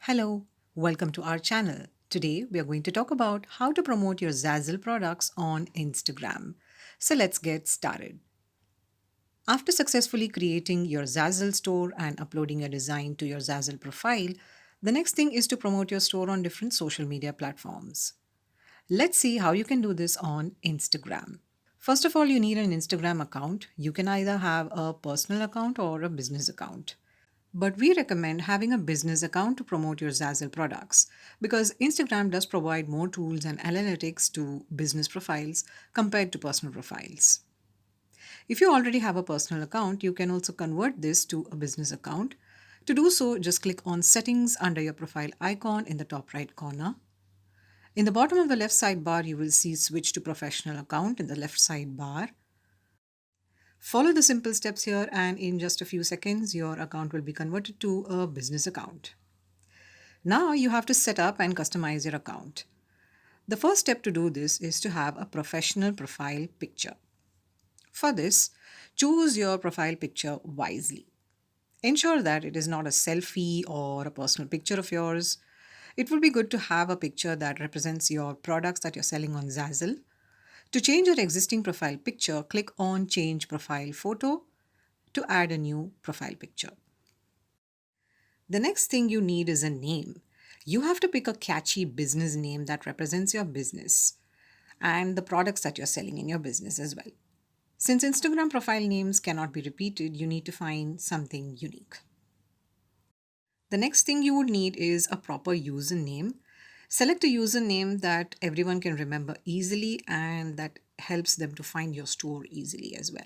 Hello, welcome to our channel. Today we are going to talk about how to promote your Zazzle products on Instagram. So let's get started. After successfully creating your Zazzle store and uploading a design to your Zazzle profile, the next thing is to promote your store on different social media platforms. Let's see how you can do this on Instagram. First of all, you need an Instagram account. You can either have a personal account or a business account. But we recommend having a business account to promote your Zazzle products because Instagram does provide more tools and analytics to business profiles compared to personal profiles. If you already have a personal account, you can also convert this to a business account. To do so, just click on Settings under your profile icon in the top right corner. In the bottom of the left sidebar, you will see Switch to Professional Account in the left sidebar. Follow the simple steps here, and in just a few seconds, your account will be converted to a business account. Now you have to set up and customize your account. The first step to do this is to have a professional profile picture. For this, choose your profile picture wisely. Ensure that it is not a selfie or a personal picture of yours. It would be good to have a picture that represents your products that you're selling on Zazzle. To change your existing profile picture, click on Change Profile Photo to add a new profile picture. The next thing you need is a name. You have to pick a catchy business name that represents your business and the products that you're selling in your business as well. Since Instagram profile names cannot be repeated, you need to find something unique. The next thing you would need is a proper username. Select a username that everyone can remember easily and that helps them to find your store easily as well.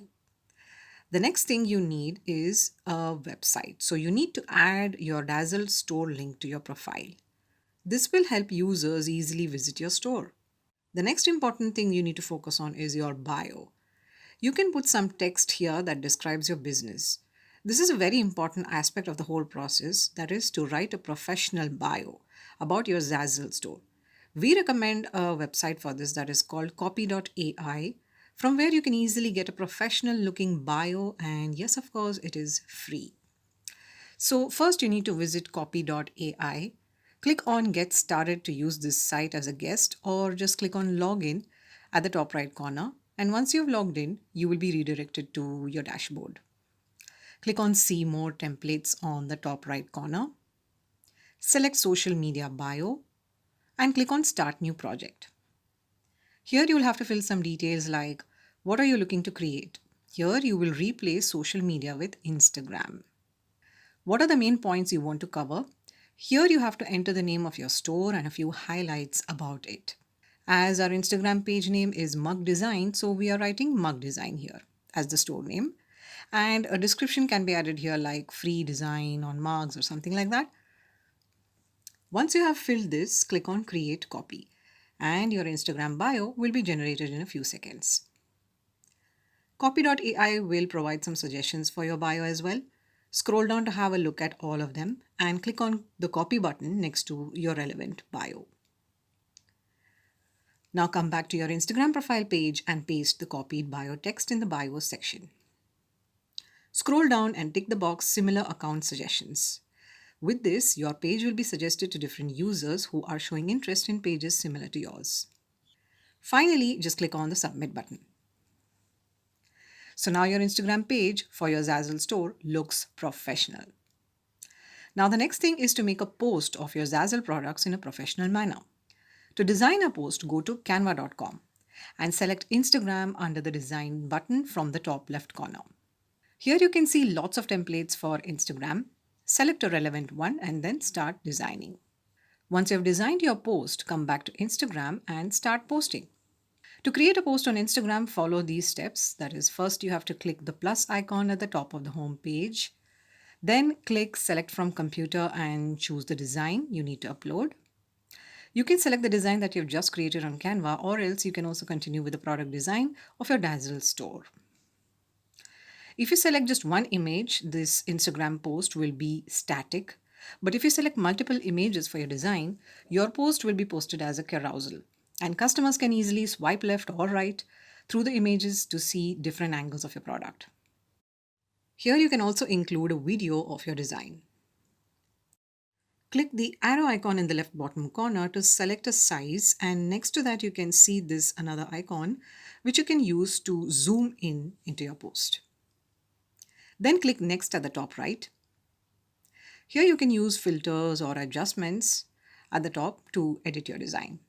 The next thing you need is a website. So you need to add your Dazzle store link to your profile. This will help users easily visit your store. The next important thing you need to focus on is your bio. You can put some text here that describes your business. This is a very important aspect of the whole process, that is to write a professional bio about your Zazzle store. We recommend a website for this that is called copy.ai, from where you can easily get a professional looking bio, and yes, of course, it is free. So, first you need to visit copy.ai. Click on Get Started to use this site as a guest, or just click on Login at the top right corner. And once you've logged in, you will be redirected to your dashboard. Click on See More Templates on the top right corner. Select Social Media Bio and click on Start New Project. Here you will have to fill some details like what are you looking to create. Here you will replace social media with Instagram. What are the main points you want to cover? Here you have to enter the name of your store and a few highlights about it. As our Instagram page name is Mug Design, so we are writing Mug Design here as the store name. And a description can be added here like free design on mugs or something like that. Once you have filled this, click on Create Copy and your Instagram bio will be generated in a few seconds. Copy.ai will provide some suggestions for your bio as well. Scroll down to have a look at all of them and click on the copy button next to your relevant bio. Now come back to your Instagram profile page and paste the copied bio text in the bio section. Scroll down and tick the box Similar Account Suggestions. With this, your page will be suggested to different users who are showing interest in pages similar to yours. Finally, just click on the Submit button. So now your Instagram page for your Zazzle store looks professional. Now the next thing is to make a post of your Zazzle products in a professional manner. To design a post, go to canva.com and select Instagram under the Design button from the top left corner. Here you can see lots of templates for Instagram. Select a relevant one and then start designing. Once you've designed your post, come back to Instagram and start posting. To create a post on Instagram, follow these steps. That is, first you have to click the plus icon at the top of the home page. Then click Select from Computer and choose the design you need to upload. You can select the design that you've just created on Canva, or else you can also continue with the product design of your Dazzle store. If you select just one image, this Instagram post will be static. But if you select multiple images for your design, your post will be posted as a carousel. And customers can easily swipe left or right through the images to see different angles of your product. Here you can also include a video of your design. Click the arrow icon in the left bottom corner to select a size, and next to that you can see this another icon which you can use to zoom in into your post. Then click next at the top right. Here you can use filters or adjustments at the top to edit your design.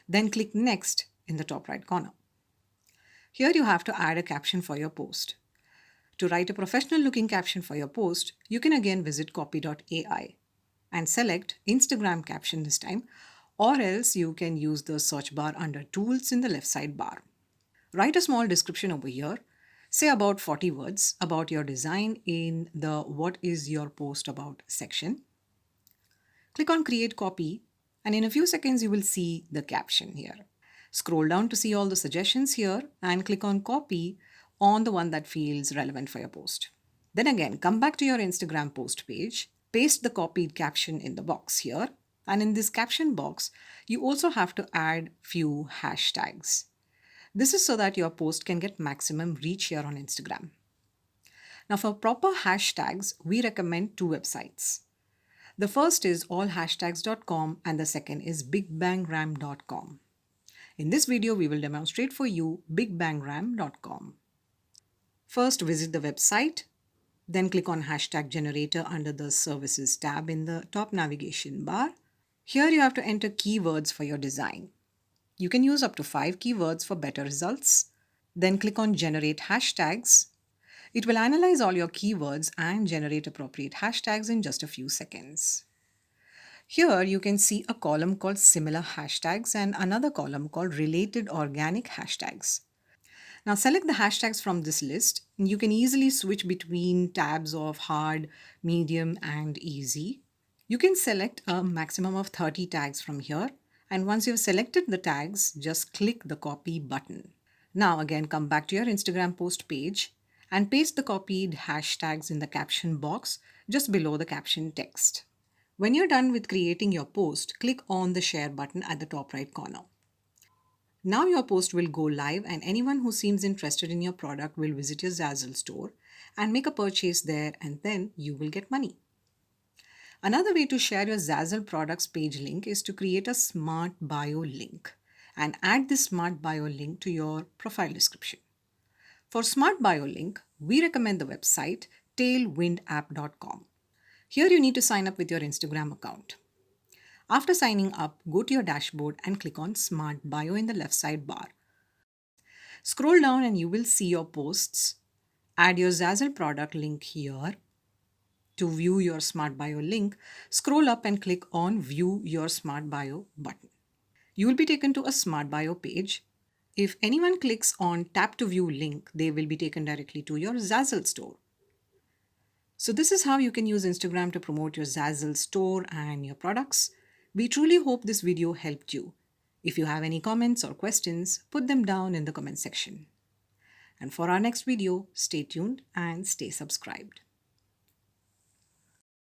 Then click next in the top right corner. Here you have to add a caption for your post. To write a professional looking caption for your post, you can again visit copy.ai and select Instagram caption this time, or else you can use the search bar under tools in the left side bar. Write a small description over here, say about 40 words about your design in the what is your post about section. Click on create copy, and in a few seconds you will see the caption here. Scroll down to see all the suggestions here and click on copy on the one that feels relevant for your post. Then again, come back to your Instagram post page, paste the copied caption in the box here, and in this caption box, you also have to add few hashtags. This is so that your post can get maximum reach here on Instagram. Now for proper hashtags, we recommend two websites. The first is allhashtags.com and the second is bigbangram.com. In this video, we will demonstrate for you bigbangram.com. First, visit the website, then click on hashtag generator under the services tab in the top navigation bar. Here you have to enter keywords for your design. You can use up to 5 keywords for better results. Then click on generate hashtags. It will analyze all your keywords and generate appropriate hashtags in just a few seconds. Here you can see a column called similar hashtags and another column called related organic hashtags. Now select the hashtags from this list. You can easily switch between tabs of hard, medium, and easy. You can select a maximum of 30 tags from here. And once you've selected the tags, just click the copy button. Now again, come back to your Instagram post page and paste the copied hashtags in the caption box just below the caption text. When you're done with creating your post, click on the share button at the top right corner. Now your post will go live and anyone who seems interested in your product will visit your Zazzle store and make a purchase there, and then you will get money. Another way to share your Zazzle products page link is to create a smart bio link and add this smart bio link to your profile description. For smart bio link, we recommend the website tailwindapp.com. Here you need to sign up with your Instagram account. After signing up, go to your dashboard and click on Smart Bio in the left side bar. Scroll down and you will see your posts. Add your Zazzle product link here. To view your Smart Bio link, scroll up and click on View Your Smart Bio button. You will be taken to a Smart Bio page. If anyone clicks on Tap to View link, they will be taken directly to your Zazzle store. So this is how you can use Instagram to promote your Zazzle store and your products. We truly hope this video helped you. If you have any comments or questions, put them down in the comment section. And for our next video, stay tuned and stay subscribed.